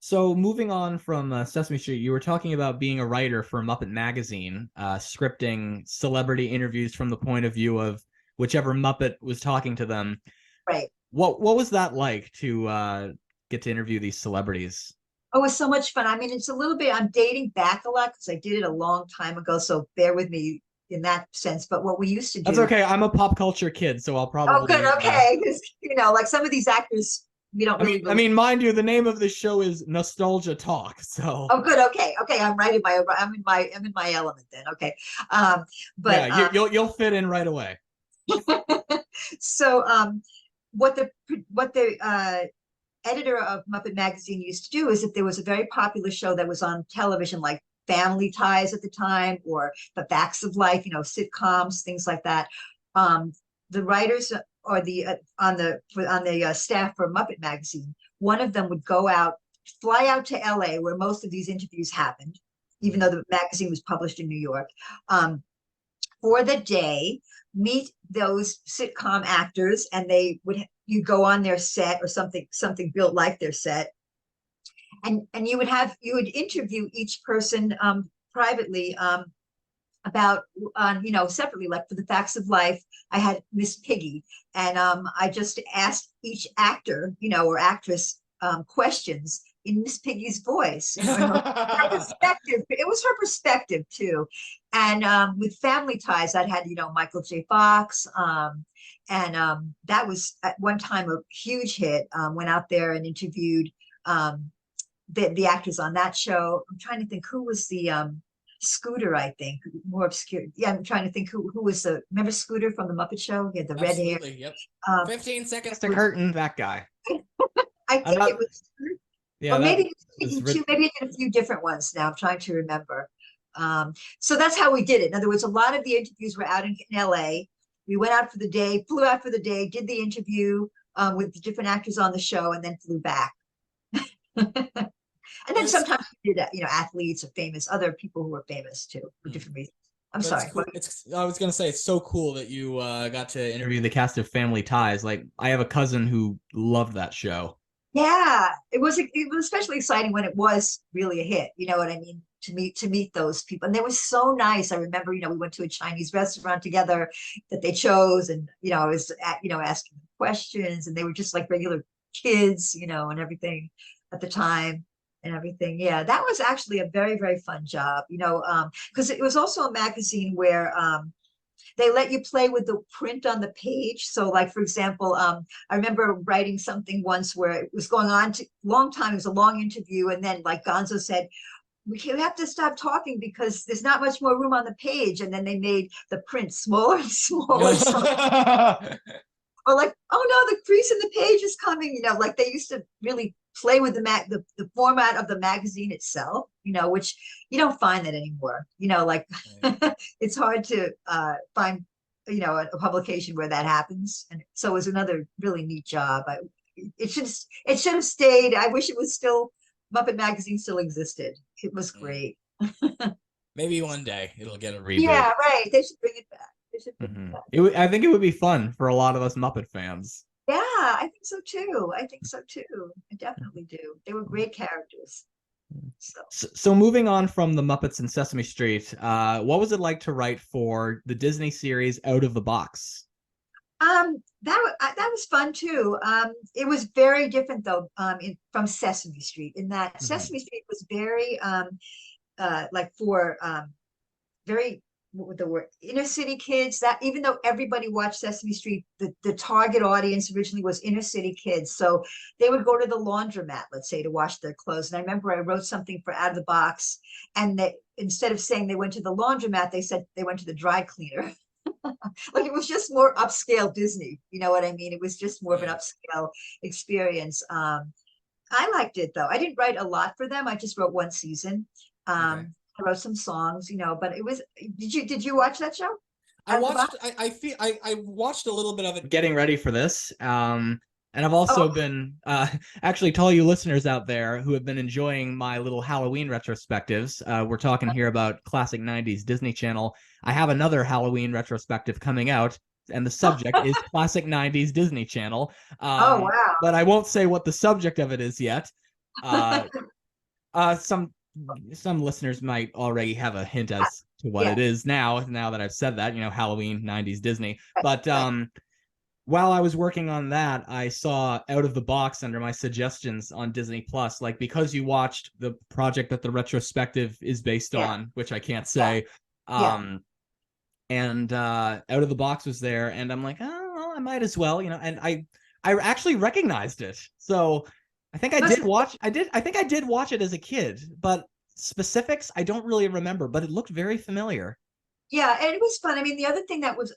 S1: So moving on from Sesame Street, you were talking about being a writer for Muppet Magazine, scripting celebrity interviews from the point of view of whichever Muppet was talking to them.
S2: Right.
S1: What was that like to get to interview these celebrities?
S2: Oh, it was so much fun. I mean, it's a little bit, I'm dating back a lot because I did it a long time ago, so bear with me in that sense. But what we used to do.
S1: That's okay. I'm a pop culture kid, so I'll probably.
S2: Oh, good. Okay. Because, like some of these actors, we don't really.
S1: I mean, mind you, the name of the show is Nostalgia Talk. So.
S2: Oh, good. Okay. Okay. I'm in my element then. Okay. But
S1: yeah, you'll fit in right away.
S2: So, what the editor of Muppet Magazine used to do is, if there was a very popular show that was on television, like Family Ties at the time, or The Facts of Life, sitcoms, things like that, the writers or on the staff for Muppet Magazine, one of them would fly out to LA, where most of these interviews happened, even though the magazine was published in New York, for the day, meet those sitcom actors, and they would you go on their set or something built like their set, and you would interview each person privately, about separately, like for the facts of life I had Miss Piggy, and I just asked each actor or actress questions in Miss Piggy's voice, and her perspective. It was her perspective too. And with Family Ties, I'd had Michael J. Fox, and that was at one time a huge hit. Went out there and interviewed the actors on that show. I'm trying to think who was the Scooter, I think, more obscure. Yeah, I'm trying to think who was remember Scooter from the Muppet Show? He had the red hair.
S1: Yep.
S2: Um,
S1: 15 seconds to curtain, that guy.
S2: I think it was,
S1: yeah,
S2: or maybe maybe I did a few different ones now. I'm trying to remember. So that's how we did it. In other words, a lot of the interviews were out in LA. We went out for the day, flew out for the day, did the interview with the different actors on the show, and then flew back. And then sometimes we did, athletes or other people who were famous too, for different reasons. I'm sorry.
S1: Cool. I was gonna say, it's so cool that you got to interview the cast of Family Ties. Like, I have a cousin who loved that show.
S2: Yeah, it was especially exciting when it was really a hit. You know what I mean? To meet those people, and they were so nice. I remember, we went to a Chinese restaurant together that they chose, and I was asking them questions, and they were just like regular kids, and everything at the time. And everything. Yeah, that was actually a very, very fun job, because it was also a magazine where they let you play with the print on the page. So, like, for example, I remember writing something once where it was going on to long time. It was a long interview. And then, like, Gonzo said, we have to stop talking because there's not much more room on the page. And then they made the print smaller and smaller. Or like, oh no, the crease in the page is coming, like they used to really play with the format of the magazine itself, which you don't find that anymore. Like it's hard to find, a publication where that happens. And so it was another really neat job. It should have stayed. I wish it was still, Muppet Magazine still existed. It was great.
S1: Maybe one day it'll get a reboot.
S2: Yeah, right. They should bring it back.
S1: I think it would be fun for a lot of us Muppet fans.
S2: Yeah, I think so too. I definitely do. They were great characters.
S1: So moving on from the Muppets and Sesame Street, what was it like to write for the Disney series Out of the Box?
S2: That was fun too. It was very different though, from Sesame Street, in that Sesame Street was very like for very, what would the word, inner city kids. That even though everybody watched Sesame Street, the target audience originally was inner city kids. So they would go to the laundromat, let's say, to wash their clothes. And I remember I wrote something for Out of the Box, and they, instead of saying they went to the laundromat, they said they went to the dry cleaner. Like it was just more upscale Disney. You know what I mean? It was just more of an upscale experience. I liked it though. I didn't write a lot for them. I just wrote one season. I wrote some songs, but it was, did you watch that show?
S1: I watched, I watched a little bit of it getting ready for this. And I've also been, actually, to all you listeners out there who have been enjoying my little Halloween retrospectives, we're talking here about classic 90s Disney Channel. I have another Halloween retrospective coming out, and the subject is classic 90s Disney Channel.
S2: Oh, wow.
S1: But I won't say what the subject of it is yet. Some listeners might already have a hint as to what it is now that I've said that, Halloween, 90s Disney. But while I was working on that, I saw Out of the Box under my suggestions on Disney Plus, like, because you watched the project that the retrospective is based on, which I can't say. And Out of the Box was there, and I'm like, oh, well, I might as well, and I actually recognized it. So I think I did watch it as a kid, but specifics I don't really remember, but it looked very familiar.
S2: Yeah, and it was fun. I mean, the other thing that was,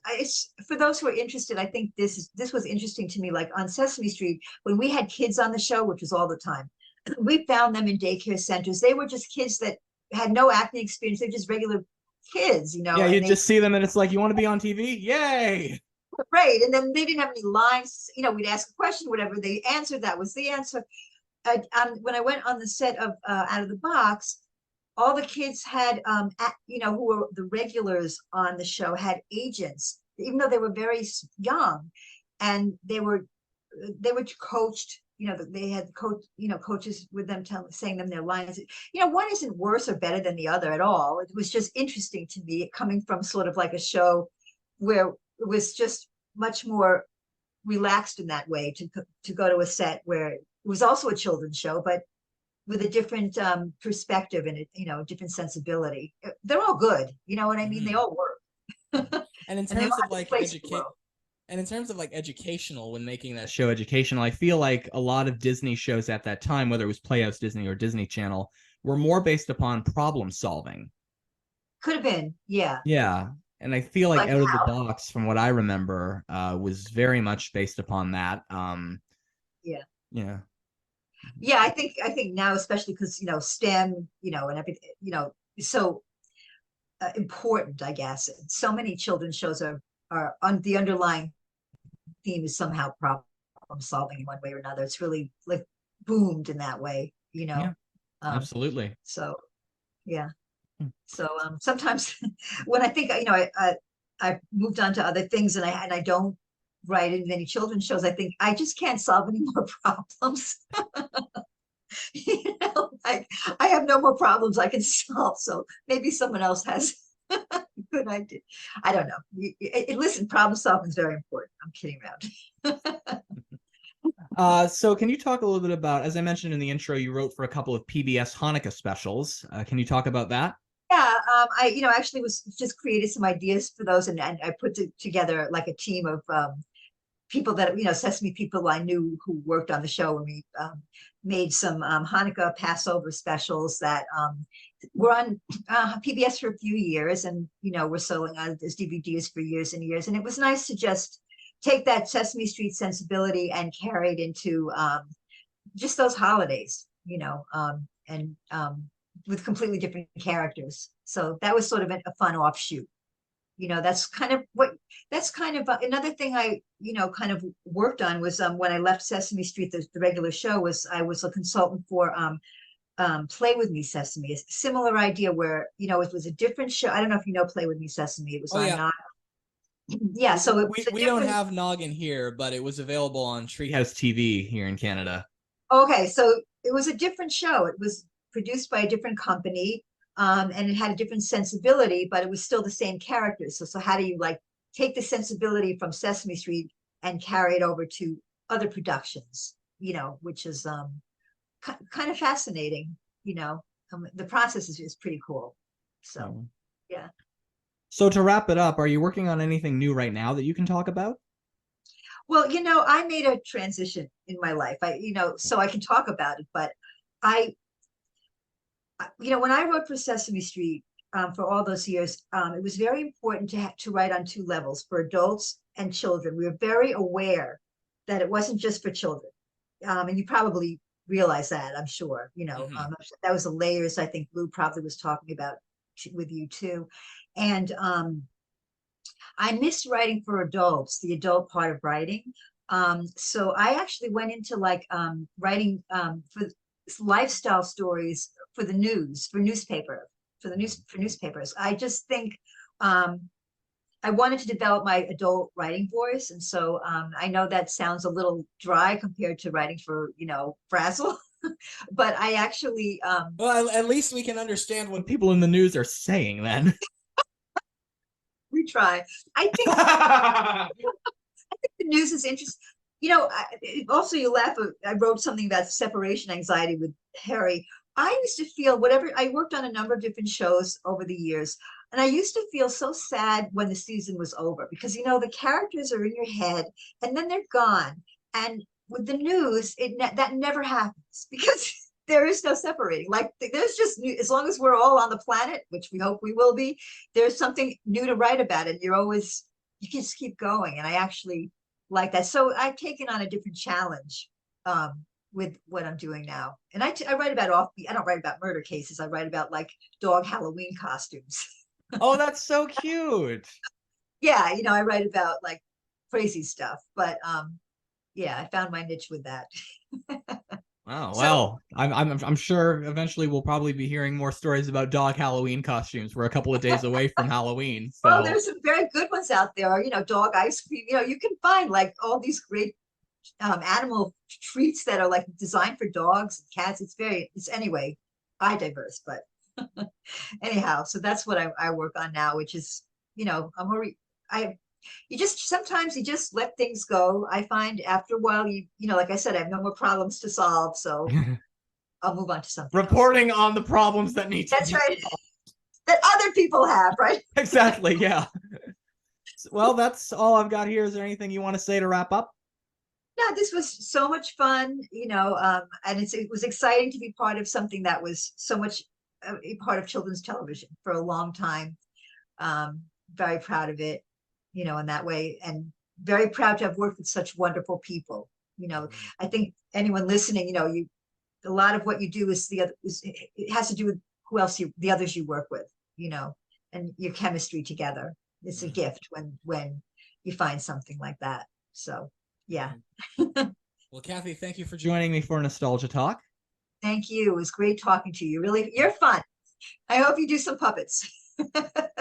S2: for those who are interested, I think this was interesting to me. Like on Sesame Street, when we had kids on the show, which was all the time, we found them in daycare centers. They were just kids that had no acting experience. They're just regular kids,
S1: Yeah, you just see them and it's like, you want to be on TV? Yay!
S2: Right, and then they didn't have any lines. We'd ask a question, whatever they answered, that was the answer. When I went on the set of Out of the Box, all the kids had, who were the regulars on the show, had agents, even though they were very young, and they were they were coached. They had coaches with them saying them their lines. One isn't worse or better than the other at all. It was just interesting to me coming from sort of like a show where it was just much more relaxed in that way to go to a set where it was also a children's show, but with a different perspective and a different sensibility. They're all good. You know what I mean? They all work.
S1: And in
S2: And they
S1: terms
S2: all
S1: of
S2: have a
S1: like
S2: place in the world.
S1: And in terms of like educational, when making that show educational, I feel like a lot of Disney shows at that time, whether it was Playhouse Disney or Disney Channel, were more based upon problem solving.
S2: Could have been, yeah.
S1: Yeah. And I feel like
S2: Like
S1: Out of the
S2: how?
S1: Box, from what I remember, was very much based upon that.
S2: Yeah.
S1: Yeah.
S2: Yeah, I think now, especially because STEM, and everything, so important, I guess. So many children's shows are on the underlying theme is somehow problem solving in one way or another. It's really like boomed in that way.
S1: Yeah,
S2: Um,
S1: absolutely.
S2: so yeah.
S1: Hmm.
S2: So sometimes when I think I've moved on to other things and I don't write in many children's shows, I think I just can't solve any more problems. Like I have no more problems I can solve. So maybe someone else has a good idea. I don't know. Listen, problem solving is very important. I'm kidding around.
S1: So can you talk a little bit about, as I mentioned in the intro, you wrote for a couple of PBS Hanukkah specials. Can you talk about that?
S2: Yeah, I actually was just created some ideas for those, and I put together like a team of people that Sesame people I knew who worked on the show, and we made some Hanukkah Passover specials that were on PBS for a few years, and were selling as DVDs for years and years. And it was nice to just take that Sesame Street sensibility and carry it into just those holidays, and with completely different characters. So that was sort of a fun offshoot. That's kind of another thing I kind of worked on was when I left Sesame Street, the regular show, was I was a consultant for Play With Me Sesame, a similar idea where it was a different show. I don't know if you know Play With Me Sesame. It was
S1: Oh
S2: on
S1: yeah,
S2: not yeah, so it was a
S1: we don't
S2: different.
S1: have Noggin here, but it was available on Treehouse TV here in Canada.
S2: Okay, so it was a different show. It was produced by a different company, and it had a different sensibility, but it was still the same characters. So how do you like take the sensibility from Sesame Street and carry it over to other productions? Which is kind of fascinating. The process is pretty cool. So
S1: Oh.
S2: yeah.
S1: So to wrap it up, are you working on anything new right now that you can talk about?
S2: Well, I made a transition in my life. So I can talk about it, but I when I wrote for Sesame Street for all those years, it was very important to have to write on two levels for adults and children. We were very aware that it wasn't just for children, and you probably realize that. I'm sure.
S1: Mm-hmm.
S2: That was the layers I think Lou probably was talking about with you too, and I missed writing for adults, the adult part of writing. So I actually went into like writing for lifestyle stories for the news, for newspapers. I just think I wanted to develop my adult writing voice. And so I know that sounds a little dry compared to writing for, Frazzle, but I actually
S1: Well, at least we can understand what people in the news are saying then.
S2: retry. I think the news is interesting. Also you laugh. I wrote something about separation anxiety with Herry. I used to feel whatever. I worked on a number of different shows over the years, and I used to feel so sad when the season was over because the characters are in your head and then they're gone. And with the news, that never happens because there is no separating. Like there's just as long as we're all on the planet, which we hope we will be, there's something new to write about it. You can just keep going. And I actually like that. So I've taken on a different challenge with what I'm doing now. And I write about I don't write about murder cases. I write about like dog Halloween costumes.
S1: Oh, that's so cute.
S2: Yeah, I write about like crazy stuff. But yeah, I found my niche with that.
S1: Oh,
S2: So
S1: well, I'm sure eventually we'll probably be hearing more stories about dog Halloween costumes. We're a couple of days away from Halloween,
S2: well,
S1: so
S2: there's some very good ones out there. Dog ice cream. You can find like all these great animal treats that are like designed for dogs and cats. It's anyway, diverse, but anyhow, so that's what I work on now, which is, you just sometimes you just let things go. I find after a while, like I said, I have no more problems to solve, so I'll move on to something else.
S1: Reporting on the problems that need to
S2: That's
S1: be
S2: right. That other people have, right?
S1: Exactly, yeah. Well, that's all I've got here. Is there anything you want to say to wrap up?
S2: No, this was so much fun, and it was exciting to be part of something that was so much a part of children's television for a long time. Very proud of it, in that way, and very proud to have worked with such wonderful people. I think anyone listening, a lot of what you do is it has to do with who else the others you work with, and your chemistry together. It's a gift when you find something like that. So yeah.
S1: Well, Cathi, thank you for joining me for Nostalgia Talk.
S2: Thank you. It was great talking to you. Really, you're fun. I hope you do some puppets.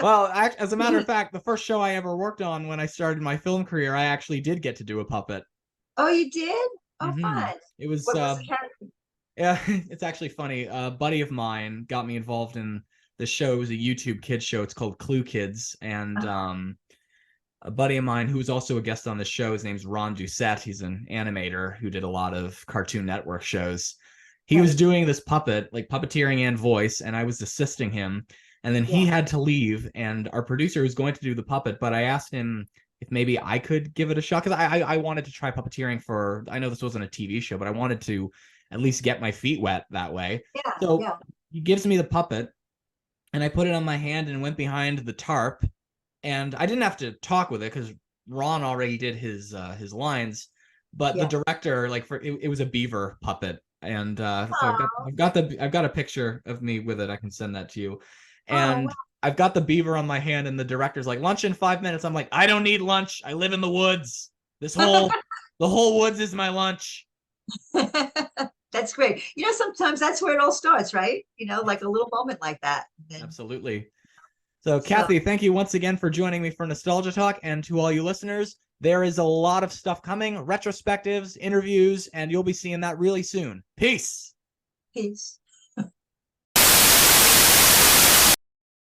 S1: Well, as a matter of fact, the first show I ever worked on when I started my film career, I actually did get to do a puppet.
S2: Oh, you did? Oh, fun.
S1: It was,
S2: What was the character?
S1: yeah, it's actually funny. A buddy of mine got me involved in the show. It was a YouTube kids show. It's called Clue Kids, and a buddy of mine who was also a guest on the show, his name's Ron Doucette. He's an animator who did a lot of Cartoon Network shows. He was doing this puppet, like puppeteering and voice, and I was assisting him. And then he had to leave, and our producer was going to do the puppet, but I asked him if maybe I could give it a shot, because I wanted to try puppeteering I know this wasn't a TV show, but I wanted to at least get my feet wet that way. So he gives me the puppet, and I put it on my hand and went behind the tarp, and I didn't have to talk with it because Ron already did his lines, but the director, like, it was a beaver puppet, and so I've got a picture of me with it. I can send that to you. And I've got the beaver on my hand, and the director's like, lunch in 5 minutes. I'm like, I don't need lunch. I live in the woods. The whole woods is my lunch.
S2: That's great. Sometimes that's where it all starts, right? Like a little moment like that.
S1: Absolutely. So, Cathi, thank you once again for joining me for Nostalgia Talk. And to all you listeners, there is a lot of stuff coming, retrospectives, interviews, and you'll be seeing that really soon. Peace.
S2: Peace.